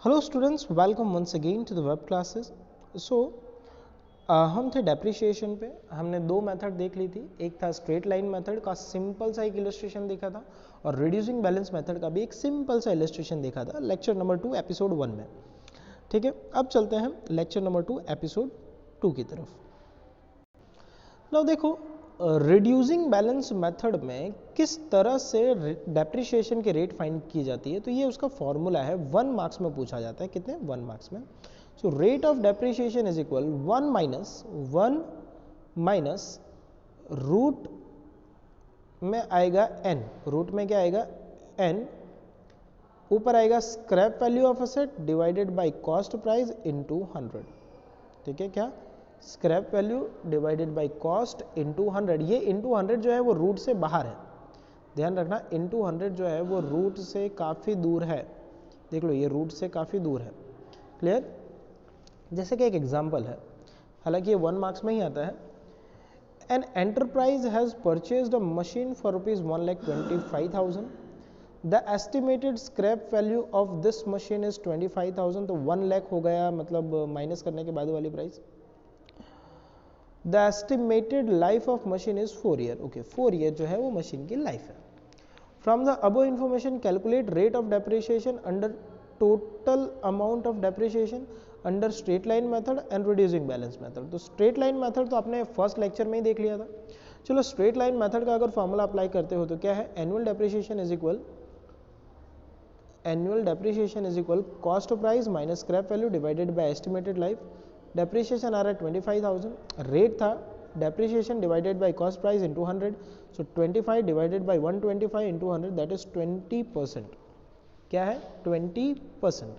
Hello students, welcome once again to the web classes. So हम थे depreciation पे। हमने दो मेथड देख ली थी। एक था स्ट्रेट लाइन मेथड का सिंपल सा एक इलस्ट्रेशन देखा था, और रिड्यूसिंग बैलेंस मेथड का भी एक सिंपल सा इलस्ट्रेशन देखा था लेक्चर नंबर 2 एपिसोड 1 में। ठीक है, अब चलते हैं लेक्चर नंबर 2 एपिसोड 2 की तरफ। नाउ देखो, रिड्यूसिंग बैलेंस मेथड में किस तरह से डेप्रिशिएशन की रेट फाइंड की जाती है, तो ये उसका फॉर्मूला है। 1 मार्क्स में पूछा जाता है। कितने? 1 मार्क्स में। So rate of depreciation is equal 1 minus root में आएगा n। रूट में क्या आएगा? n। ऊपर आएगा scrap value of asset divided by cost price into 100। ठीक है, क्या? Scrap value divided by cost into 100। ये इनटू 100 जो है वो रूट से बाहर है, ध्यान रखना। इनटू 100 जो है वो रूट से काफ़ी दूर है। देख लो, ये रूट से काफ़ी दूर है। क्लियर? जैसे कि एक एग्जांपल है, हालांकि ये 1 मार्क्स में ही आता है। An enterprise has purchased a machine for ₹1,25,000। The estimated scrap value of this machine is 25,000। तो 1 लाख हो गया, मतलब माइनस करने के बाद वाली price. The estimated life of machine is 4 year. Okay, 4 year जो है वो मशीन की लाइफ है। From the above information calculate rate of depreciation under total amount of depreciation under straight line method and reducing balance method. तो straight line method तो आपने first lecture में ही देख लिया था। चलो, स्ट्रेट लाइन मेथड का अगर फॉर्मूला अप्लाई करते हो तो क्या है? Annual depreciation is equal cost price minus scrap value divided by estimated life. Depreciation आ रहा है 25,000। रेट था depreciation divided by cost price into 100। So 25 divided by 125 into 100, that is 20%। क्या है? 20%।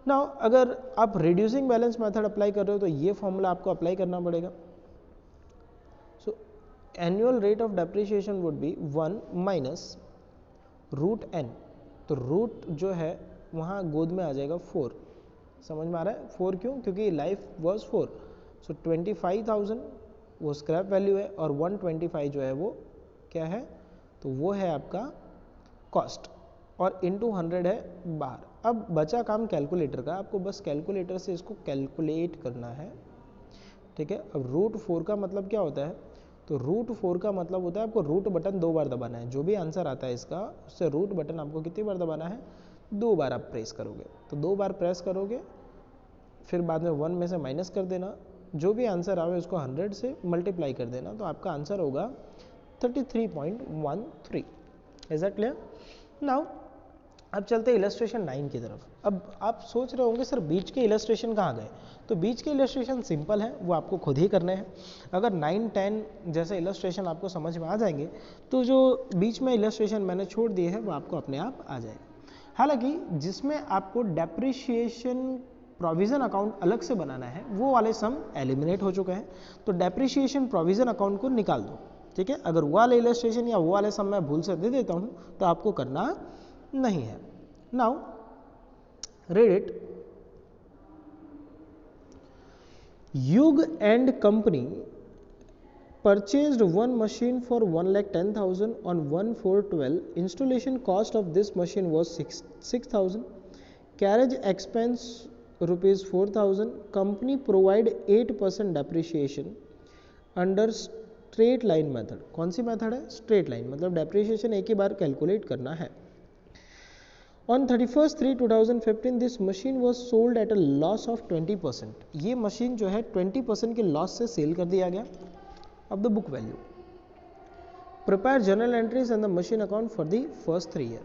नाउ अगर आप रिड्यूसिंग बैलेंस मेथड अप्लाई कर रहे हो तो ये फॉर्मूला आपको अप्लाई करना पड़ेगा। So annual rate of depreciation would be 1 minus root n। तो रूट जो है वहाँ गोद में आ जाएगा 4। समझ में आ रहा है? 4 क्यों? क्योंकि लाइफ वॉज 4। सो 25,000 वो स्क्रैप वैल्यू है, और 125 जो है वो क्या है? तो वो है आपका कॉस्ट, और इंटू 100 है बाहर। अब बचा काम कैलकुलेटर का, आपको बस कैलकुलेटर से इसको कैलकुलेट करना है। ठीक है, अब रूट 4 का मतलब क्या होता है? तो रूट 4 का मतलब होता है आपको रूट बटन 2 बार दबाना है। जो भी आंसर आता है इसका, उससे रूट बटन आपको कितनी बार दबाना है? 2 बार आप प्रेस करोगे। तो 2 बार प्रेस करोगे, फिर बाद में 1 में से माइनस कर देना। जो भी आंसर आवे उसको 100 से मल्टीप्लाई कर देना, तो आपका आंसर होगा 33.13। Is that clear? नाउ अब चलते हैं इलस्ट्रेशन 9 की तरफ। अब आप सोच रहे होंगे सर बीच के इलस्ट्रेशन कहाँ गए? तो बीच के इलस्ट्रेशन सिंपल है, वो आपको खुद ही करने हैं। अगर 9, 10 जैसे इलस्ट्रेशन आपको समझ में आ जाएंगे तो जो बीच में इलस्ट्रेशन मैंने छोड़ दिए हैं वो आपको अपने आप आ जाएगा। हालांकि जिसमें आपको डेप्रिशिएशन प्रोविज़न अकाउंट अलग से बनाना है वो वाले सम एलिमिनेट हो चुके हैं। तो डेप्रिशिएशन प्रोविज़न अकाउंट को निकाल दो। ठीक है, अगर वो वाले इलस्ट्रेशन या वो वाले सम मैं भूल से दे देता हूँ तो आपको करना नहीं है। Now read it. Yug and company purchased one machine for 1,10,000 on 1/4/12. Installation cost of this machine was 6,000. Carriage expense rupees 4,000. Company provide 8% depreciation under straight line method. कौन सी मेथड है? Straight line. मतलब डेप्रिशिएशन एक ही बार calculate करना है। On 31/3/2015 this machine was sold at a loss of 20%. ये machine जो है 20% के लॉस से सेल कर दिया गया। अब the book value, prepare general entries and the machine account for the first 3 year.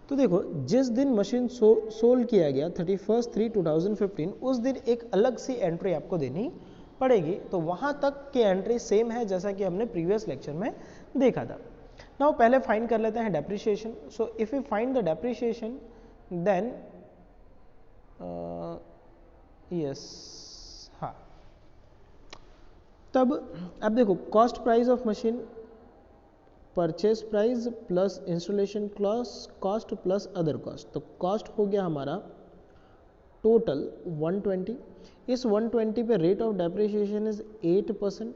तो देखो, जिस दिन मशीन सोल्ड किया गया 31/3/2015, उस दिन एक अलग सी एंट्री आपको देनी पड़ेगी। तो वहाँ तक की एंट्री सेम है जैसा कि हमने प्रीवियस लेक्चर में देखा था। नाउ पहले फाइंड कर लेते हैं depreciation. So if you find the depreciation then yes, हाँ, तब अब देखो, cost price of machine, purchase price plus installation cost plus other cost. तो कॉस्ट हो गया हमारा टोटल 120। इस 120 पे रेट ऑफ डेप्रिशिएशन इज 8%,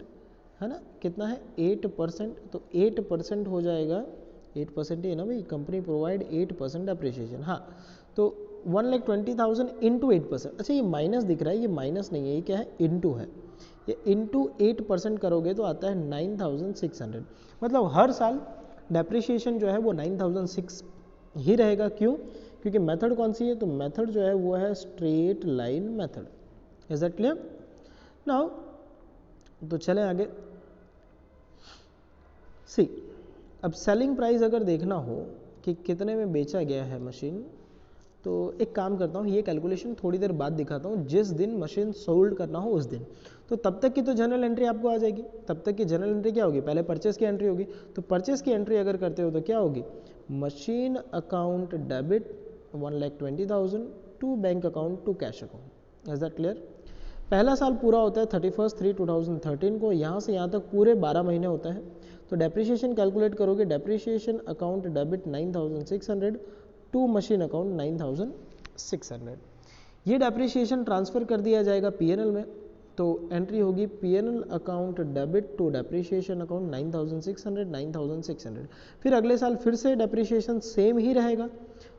है ना? कितना है? 8%। तो 8% हो जाएगा, 8% ही है ना भाई, कंपनी प्रोवाइड 8% डेप्रिशिएशन। हाँ, तो 1,20,000 इंटू 8%। अच्छा ये माइनस दिख रहा है, ये माइनस नहीं है, ये क्या है, इंटू है। ये इंटू 8% करोगे तो आता है 9,600। मतलब हर साल डेप्रिसिएशन जो है वो 9,006 ही रहेगा। क्यों? क्योंकि मेथड कौन सी है, तो मेथड जो है वो है straight line method. Is that clear? Now तो चले आगे। सी, अब सेलिंग प्राइस अगर देखना हो कि कितने में बेचा गया है मशीन, तो एक काम करता हूँ, ये कैलकुलेशन थोड़ी देर बाद दिखाता हूँ, जिस दिन मशीन सोल्ड करना हो उस दिन। तो तब तक की तो जनरल एंट्री आपको आ जाएगी। तब तक की जनरल एंट्री क्या होगी, पहले परचेस की एंट्री होगी। तो परचेस की एंट्री अगर करते हो तो क्या होगी, machine account debit 1,20,000 to bank account to cash account. Is that clear? पहला साल पूरा होता है 31/3/2013 को, यहाँ से यहाँ तक पूरे 12 महीने होता है। तो डेप्रिसिएशन कैलकुलेट करोगे, depreciation account debit 9,600 to machine account 9,600। ये डेप्रिसिएशन ट्रांसफ़र कर दिया जाएगा पीएनएल में। तो एंट्री होगी PNL account debit to depreciation account 9,600। फिर अगले साल फिर से डेप्रिसिएशन सेम ही रहेगा।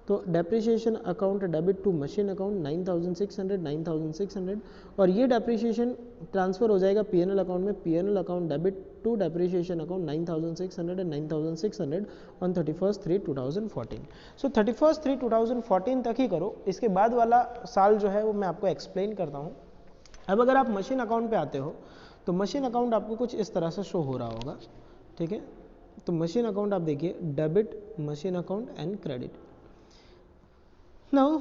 तो depreciation account debit to machine account 9,600 और ये डेप्रिसिएशन ट्रांसफ़र हो जाएगा पीएनएल अकाउंट में, PNL account debit to depreciation account 9,600 on 31/3/2014। So 31/3/2014 तक ही करो, इसके बाद वाला साल जो है वो मैं आपको एक्सप्लेन करता हूँ। अब अगर आप मशीन अकाउंट पे आते हो तो मशीन अकाउंट आपको कुछ इस तरह से शो हो रहा होगा, ठीक है। तो मशीन अकाउंट आप देखिए, debit machine account and credit. Now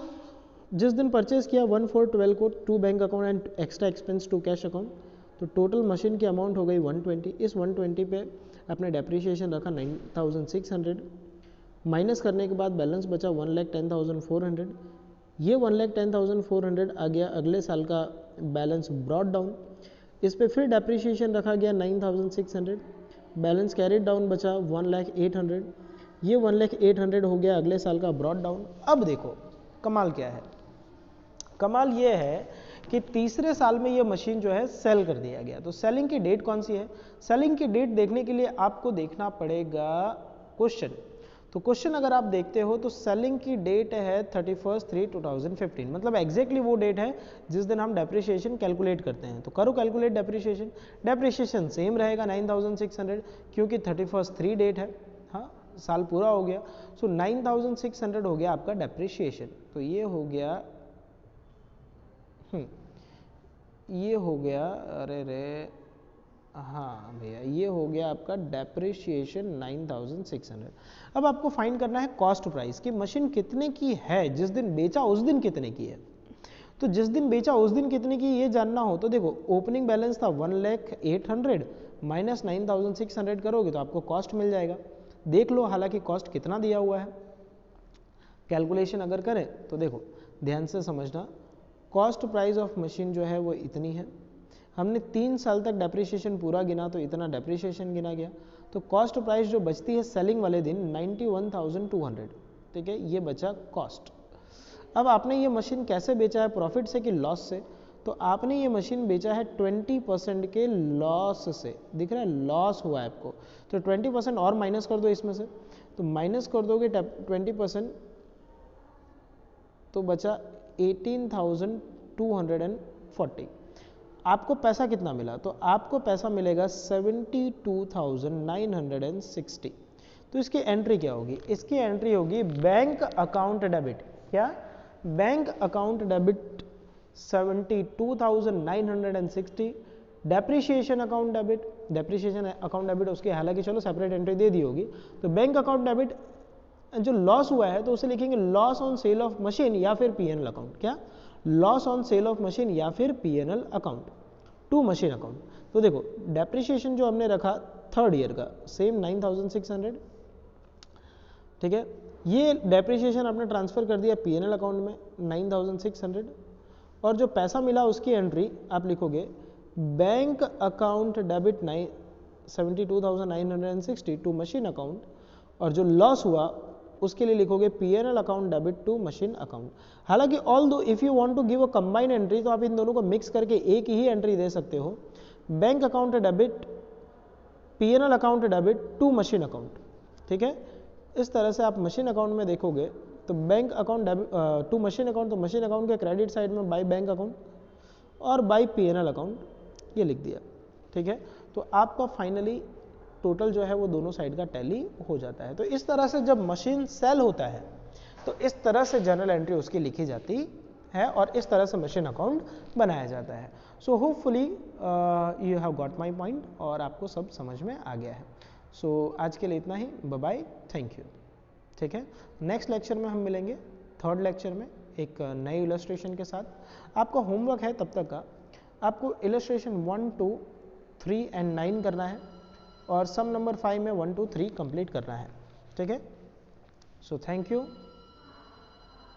जिस दिन परचेज किया 1/4/12 को to bank account and extra expense to cash account, तो टोटल मशीन की अमाउंट हो गई 120। इस 120 पे आपने डेप्रिसिएशन रखा 9,600, माइनस करने के बाद बैलेंस बचा 1,10,400। ये 1,10,400 आ गया अगले साल का बैलेंस ब्रॉड डाउन। इस पे फिर डेप्रिसिएशन रखा गया 9,600, बैलेंस कैरिड डाउन बचा 1,08,000। ये 1,08,000 हो गया अगले साल का ब्रॉड डाउन। अब देखो कमाल क्या है, कमाल ये है कि तीसरे साल में ये मशीन जो है सेल कर दिया गया। तो सेलिंग की डेट कौन सी है, सेलिंग की डेट देखने के लिए आपको देखना पड़ेगा क्वेश्चन। तो क्वेश्चन अगर आप देखते हो तो सेलिंग की डेट है 31/3/2015, मतलब एग्जैक्टली वो डेट है जिस दिन हम डेप्रिसिएशन कैलकुलेट करते हैं। तो करो कैलकुलेट डेप्रिसिएशन, डेप्रिसिएशन सेम रहेगा 9,600 क्योंकि 31/3 डेट है, हाँ साल पूरा हो गया। सो 9,600 हो गया आपका डेप्रिसिएशन। तो ये हो गया ये हो गया, अरे रे हाँ भैया, ये हो गया आपका डेप्रिसिएशन 9,600। अब आपको फाइंड करना है कॉस्ट प्राइस कि मशीन कितने की है, जिस दिन बेचा उस दिन कितने की है। तो जिस दिन बेचा उस दिन कितने की ये जानना हो तो देखो, ओपनिंग बैलेंस था 1,08,000 माइनस 9,600 करोगे तो आपको कॉस्ट मिल जाएगा। देख लो हालांकि कॉस्ट कितना दिया हुआ है, कैलकुलेशन अगर करें तो देखो ध्यान से समझना, कॉस्ट प्राइस ऑफ मशीन जो है वो इतनी है। हमने 3 साल तक डेप्रिसिएशन पूरा गिना तो इतना डेप्रिसिएशन गिना गया। तो कॉस्ट प्राइस जो बचती है सेलिंग वाले दिन 91,200, ठीक है, ये बचा कॉस्ट। अब आपने ये मशीन कैसे बेचा है, प्रॉफिट से कि लॉस से? तो आपने ये मशीन बेचा है 20% के लॉस से, दिख रहा है लॉस हुआ है आपको। तो 20% और माइनस कर दो इसमें से, तो माइनस कर दोगे 20% तो बचा 18,240। आपको पैसा कितना मिला, तो आपको पैसा मिलेगा 72,960। तो इसकी एंट्री क्या होगी, इसकी एंट्री होगी बैंक अकाउंट डेबिट, क्या bank account debit 72,960, depreciation account debit, depreciation account debit उसकी हालांकि चलो सेपरेट एंट्री दे दी होगी। तो बैंक अकाउंट डेबिट जो लॉस हुआ है तो उसे लिखेंगे loss on sale of machine या फिर पीएनएल अकाउंट, क्या loss on sale of machine या फिर PNL account to machine account. तो देखो डेप्रिसिएशन जो हमने रखा थर्ड ईयर का सेम 9,600, ठीक है, ये डेप्रिसिएशन आपने ट्रांसफर कर दिया पीएनएल अकाउंट में 9,600 और जो पैसा मिला उसकी एंट्री आप लिखोगे bank account debit 72,960 to machine account और जो लॉस हुआ उसके लिए लिखोगे PNL account debit to machine account. हालांकि although if you want to give a combine entry तो आप इन दोनों को मिक्स करके एक ही एंट्री दे सकते हो, bank account debit PNL account debit to machine account, ठीक है। इस तरह से आप मशीन अकाउंट में देखोगे तो bank account to machine account, तो मशीन अकाउंट के क्रेडिट साइड में बाई बैंक अकाउंट और बाई P&L अकाउंट ये लिख दिया, ठीक है। तो आपका फाइनली टोटल जो है वो दोनों साइड का टैली हो जाता है। तो इस तरह से जब मशीन सेल होता है तो इस तरह से जर्नल एंट्री उसकी लिखी जाती है और इस तरह से मशीन अकाउंट बनाया जाता है। So hopefully you have got my point और आपको सब समझ में आ गया है। सो आज के लिए इतना ही, बाय बाय, थैंक यू, ठीक है। नेक्स्ट लेक्चर में हम मिलेंगे, थर्ड लेक्चर में एक नई इलस्ट्रेशन के साथ। आपका होमवर्क है तब तक का, आपको इलस्ट्रेशन 1, 2, 3 एंड 9 करना है और सम नंबर 5 में 1, 2, 3 कंप्लीट करना है, ठीक है। So thank you.